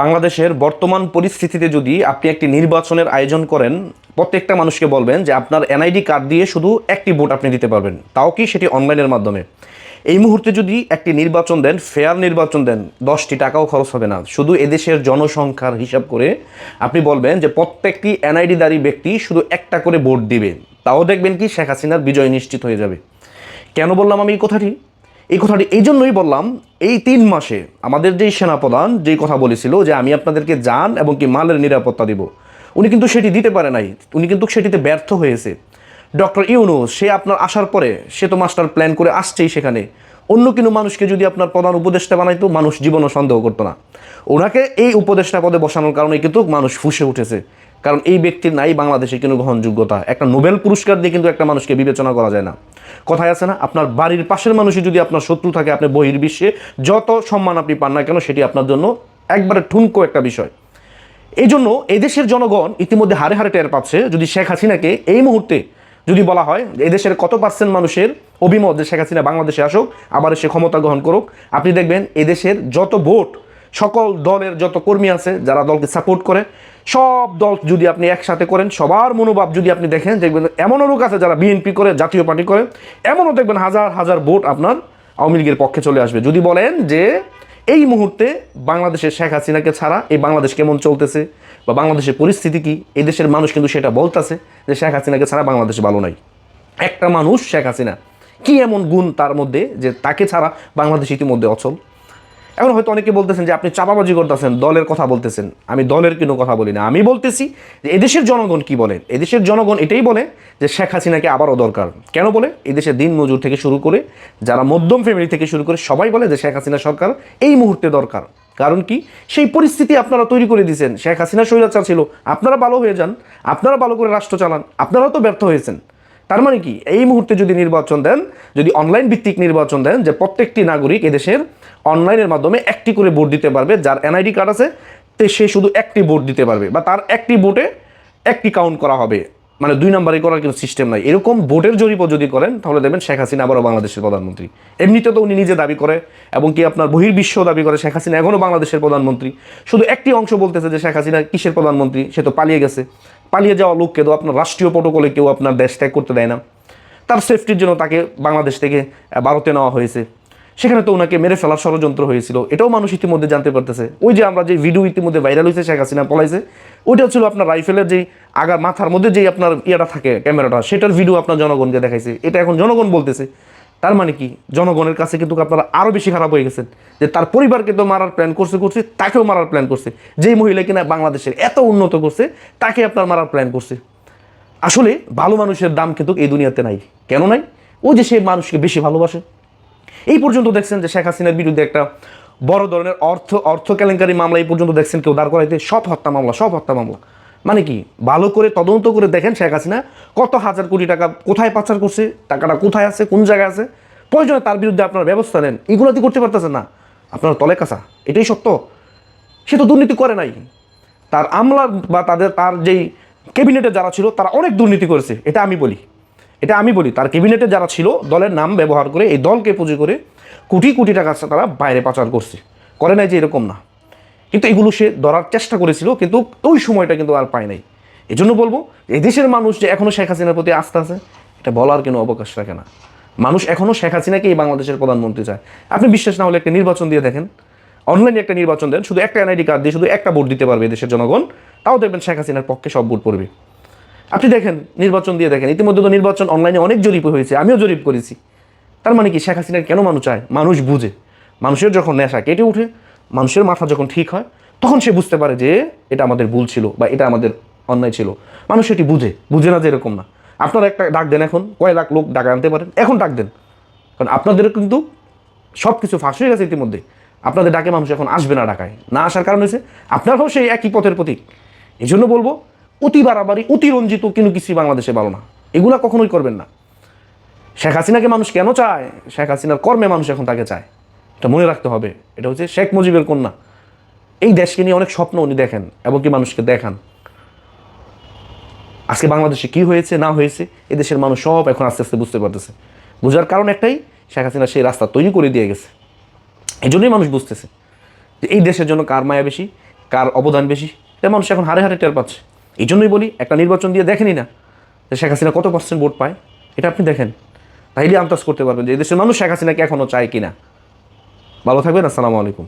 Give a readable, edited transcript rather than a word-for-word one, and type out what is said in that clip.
বাংলাদেশের বর্তমান পরিস্থিতিতে যদি আপনি একটি নির্বাচনের আয়োজন করেন, প্রত্যেকটা মানুষকে বলবেন যে আপনার এনআইডি কার্ড দিয়ে শুধু একটি ভোট আপনি দিতে পারবেন, তাও কি সেটি অনলাইনের মাধ্যমে। এই মুহূর্তে যদি একটি নির্বাচন দেন, ফেয়ার নির্বাচন দেন, 10টি টাকাও খরচ হবে না। শুধু এদেশের জনসংখ্যার হিসাব করে আপনি বলবেন যে প্রত্যেকটি এনআইডিধারী ব্যক্তি শুধু একটা করে ভোট দিবে, তাও দেখবেন কি শেখ হাসিনার বিজয় নিশ্চিত হয়ে যাবে। কেন বললাম আমি এই কথাটি এই জন্যই বললাম, এই 3 মাসে আমাদের যেই সেনাপ্রধান যেই কথা বলেছিল যে আমি আপনাদেরকে যান এবং কি মালের নিরাপত্তা দিব, উনি কিন্তু সেটি দিতে পারে নাই, উনি কিন্তু সেটিতে ব্যর্থ হয়েছে। ডক্টর ইউনূস সে আপনার আসার পরে সে তো মাস্টার প্ল্যান করে আসছেই, সেখানে অন্য কোনো মানুষকে যদি আপনার প্রধান উপদেষ্টা বানাইতো, মানুষ জীবনও সন্দেহ করতো না। ওনাকে এই উপদেষ্টা পদে বসানোর কারণে কিন্তু মানুষ ফুঁসে উঠেছে, কারণ এই ব্যক্তির নাই বাংলাদেশে কোনো গ্রহণযোগ্যতা। একটা নোবেল পুরস্কার দিয়ে কিন্তু একটা মানুষকে বিবেচনা করা যায় না। কথায় আছে না, আপনার বাড়ির পাশের মানুষই যদি আপনার শত্রু থাকে, আপনি বহির্বিশ্বে যত সম্মান আপনি পান না কেন, সেটি আপনার জন্য একবারে ঠুনকো একটা বিষয়। এই জন্য এদেশের জনগণ ইতিমধ্যে হারে হারে টের পাচ্ছে। যদি শেখ হাসিনাকে এই মুহূর্তে যদি বলা হয় এদেশের কত পার্সেন্ট মানুষের অভিমত যে শেখ হাসিনা বাংলাদেশে আসুক, আবার সে ক্ষমতা গ্রহণ করুক, আপনি দেখবেন এদেশের যত ভোট, সকল দলের যত কর্মী আছে যারা দলকে সাপোর্ট করে, সব দল যদি আপনি একসাথে করেন, সবার মনোভাব যদি আপনি দেখেন, দেখবেন এমনও লোক আছে যারা বিএনপি করে, জাতীয় পার্টি করে, এমনও দেখবেন হাজার হাজার ভোট আপনার আওয়ামী লীগের পক্ষে চলে আসবে। যদি বলেন যে এই মুহূর্তে বাংলাদেশের শেখ হাসিনাকে ছাড়া এই বাংলাদেশ কেমন চলতেছে বা বাংলাদেশের পরিস্থিতি কি, এই দেশের মানুষ কিন্তু সেটা বলতেছে যে শেখ হাসিনাকে ছাড়া বাংলাদেশ ভালো নাই। একটা মানুষ শেখ হাসিনা, কি এমন গুণ তার মধ্যে যে তাকে ছাড়া বাংলাদেশ ইতিমধ্যে অচল। এখন হয়তো অনেকে বলতেছেন যে আপনি চাপাবাজি করতেছেন, দলের কথা বলতেছেন। আমি দলের কোনো কথা বলি না, আমি বলতেছি যে এদেশের জনগণ কি বলে। এদেশের জনগণ এটাই বলে যে শেখ হাসিনাকে আবারও দরকার। কেন বলে? এদেশের দিন মজুর থেকে শুরু করে যারা মধ্যম ফ্যামিলি থেকে শুরু করে সবাই বলে যে শেখ হাসিনা সরকার এই মুহূর্তে দরকার। কারণ কি, সেই পরিস্থিতি আপনারা তৈরি করে দিয়েছেন। শেখ হাসিনা স্বৈরাচার ছিল, আপনারা ভালো হয়ে যান, আপনারা ভালো করে রাষ্ট্র চালান, আপনারাও তো ব্যর্থ হয়েছেন। তার মানে কি, এই মুহূর্তে যদি নির্বাচন দেন, যদি অনলাইন ভিত্তিক নির্বাচন দেন, যে প্রত্যেকটি নাগরিক এদেশের অনলাইনের মাধ্যমে একটি করে ভোট দিতে পারবে, যার এনআইডি কার্ড আছে সে শুধু একটি ভোট দিতে পারবে, বা তার একটি ভোটে একটি কাউন্ট করা হবে, মানে 2 নম্বরে করার কোনো সিস্টেম নাই। এরকম ভোটের জরিপও যদি করেন, তাহলে দেখবেন শেখ হাসিনা আবারও বাংলাদেশের প্রধানমন্ত্রী। এমনিতে তো উনি নিজে দাবি করে এবং কি আপনার বহির্বিশ্ব দাবি করে শেখ হাসিনা এখনও বাংলাদেশের প্রধানমন্ত্রী। শুধু একটি অংশ বলতেছে যে শেখ হাসিনা কিসের প্রধানমন্ত্রী, সে তো পালিয়ে গেছে। পালিয়ে যাওয়া লোককে তো আপনার রাষ্ট্রীয় প্রটোকলে কেউ আপনার দেশ ত্যাগ করতে দেয় না। তার সেফটির জন্য তাকে বাংলাদেশ থেকে ভারতে নেওয়া হয়েছে, সেখানে তো ওনাকে মেরে ফেলার ষড়যন্ত্র হয়েছিল, এটাও মানুষ ইতিমধ্যে জানতে পারতেছে। ওই যে আমরা যে ভিডিও ইতিমধ্যে ভাইরাল হয়েছে শেখ হাসিনা পলাইছে, ওইটাও ছিল আপনার রাইফেলের যেই আগার মাথার মধ্যে যেই আপনার ইয়েটা থাকে ক্যামেরাটা, সেটার ভিডিও আপনার জনগণকে দেখাইছে। এটা এখন জনগণ বলতেছে। তার মানে কি, জনগণের কাছে কিন্তু আপনারা আরও বেশি খারাপ হয়ে গেছেন যে তার পরিবারকে তো মারার প্ল্যান করছে, তাকেও মারার প্ল্যান করছে। যেই মহিলা কিনা বাংলাদেশের এত উন্নত করছে, তাকে আপনার মারার প্ল্যান করছে। আসলে ভালো মানুষের দাম কিন্তু এই দুনিয়াতে নাই। কেন নাই? ও যে সে মানুষকে বেশি ভালোবাসে। এই পর্যন্ত দেখছেন যে শেখ হাসিনার বিরুদ্ধে একটা বড় ধরনের অর্থ কেলেঙ্কারি মামলা এই পর্যন্ত দেখছেন কেউ দাঁড় করাইতে? সব হত্যা মামলা। মানে কি, ভালো করে তদন্ত করে দেখেন শেখ হাসিনা কত হাজার কোটি টাকা কোথায় পাচার করছে, টাকাটা কোথায় আছে, কোন জায়গায় আছে। প্রয়োজনে তার বিরুদ্ধে আপনার ব্যবস্থা নেন। এগুলোতে করতে পারতেছেন না, আপনার তলে কাঁচা। এটাই সত্য। সে তো দুর্নীতি করে নাই। তার আমলা বা তার যেই ক্যাবিনেটে যারা ছিল তারা অনেক দুর্নীতি করেছে, এটা আমি বলি। তার ক্যাবিনেটে যারা ছিল দলের নাম ব্যবহার করে, এই দলকে পুঁজি করে কোটি কোটি টাকা তারা বাইরে পাচার করে নাই যে এরকম না। কিন্তু এগুলো সে ধরার চেষ্টা করেছিল, কিন্তু ওই সময়টা কিন্তু আর পায় নাই। এই জন্য বলবো, এই দেশের মানুষ যে এখনও শেখ হাসিনার প্রতি আস্থা আছে, এটা বলার কোনো অবকাশ রাখে না। মানুষ এখনও শেখ হাসিনাকে এই বাংলাদেশের প্রধানমন্ত্রী চায়। আপনি বিশ্বাস না হলে একটা নির্বাচন দিয়ে দেখেন, অনলাইনে একটা নির্বাচন দেন, শুধু একটা এনআইডি কার্ড দিয়ে শুধু একটা ভোট দিতে পারবে দেশের জনগণ, তাও দেখবেন শেখ হাসিনার পক্ষে সব ভোট পড়বে। আপনি দেখেন, নির্বাচন দিয়ে দেখেন। ইতিমধ্যে তো নির্বাচন অনলাইনে অনেক জরিপ হয়েছে, আমিও জরিপ করেছি। তার মানে কি, শেখ হাসিনার কেন মানুষ চায়? মানুষ বুঝে। মানুষের যখন নেশা কেটে উঠে, মানুষের মাথা যখন ঠিক হয়, তখন সে বুঝতে পারে যে এটা আমাদের ভুল ছিল বা এটা আমাদের অন্যায় ছিল। মানুষ এটি বুঝে না যে এরকম না। আপনারা একটা ডাক দেন, এখন কয় লাখ লোক ডাকা আনতে পারেন, এখন ডাক দেন। কারণ আপনাদের কিন্তু সব কিছু ফাঁস হয়ে গেছে ইতিমধ্যে। আপনাদের ডাকে মানুষ এখন আসবে না। ঢাকায় না আসার কারণ হয়েছে আপনারাও সেই একই পথের প্রতীক। এই জন্য বলবো, অতি বাড়াবাড়ি, অতিরঞ্জিত কিন্তু কিছুই বাংলাদেশে ভালো না। এগুলা কখনোই করবেন না। শেখ হাসিনাকে মানুষ কেন চায়? শেখ হাসিনার কর্মে মানুষ এখন তাকে চায়, এটা মনে রাখতে হবে। এটা হচ্ছে শেখ মুজিবের কন্যা। এই দেশকে নিয়ে অনেক স্বপ্ন উনি দেখেন এবং কি মানুষকে দেখান। আজকে বাংলাদেশে কি হয়েছে না হয়েছে, এদেশের মানুষ সব এখন আস্তে আস্তে বুঝতে পারতেছে। বোঝার কারণ একটাই, শেখ হাসিনা সেই রাস্তা তৈরি করে দিয়ে গেছে। এই জন্যই মানুষ বুঝতেছে যে এই দেশের জন্য কার মায়া বেশি, কার অবদান বেশি, এটা মানুষ এখন হারে হারে টের পাচ্ছে। এই জন্যই বলি, একটা নির্বাচন দিয়ে দেখেনি না যে শেখ হাসিনা কত % ভোট পায়, এটা আপনি দেখেন, তাইলে আন্দাজ করতে পারবেন যে এই দেশের মানুষ শেখ হাসিনাকে এখনও চায় কিনা। ভালো থাকবেন, আসসালামু আলাইকুম।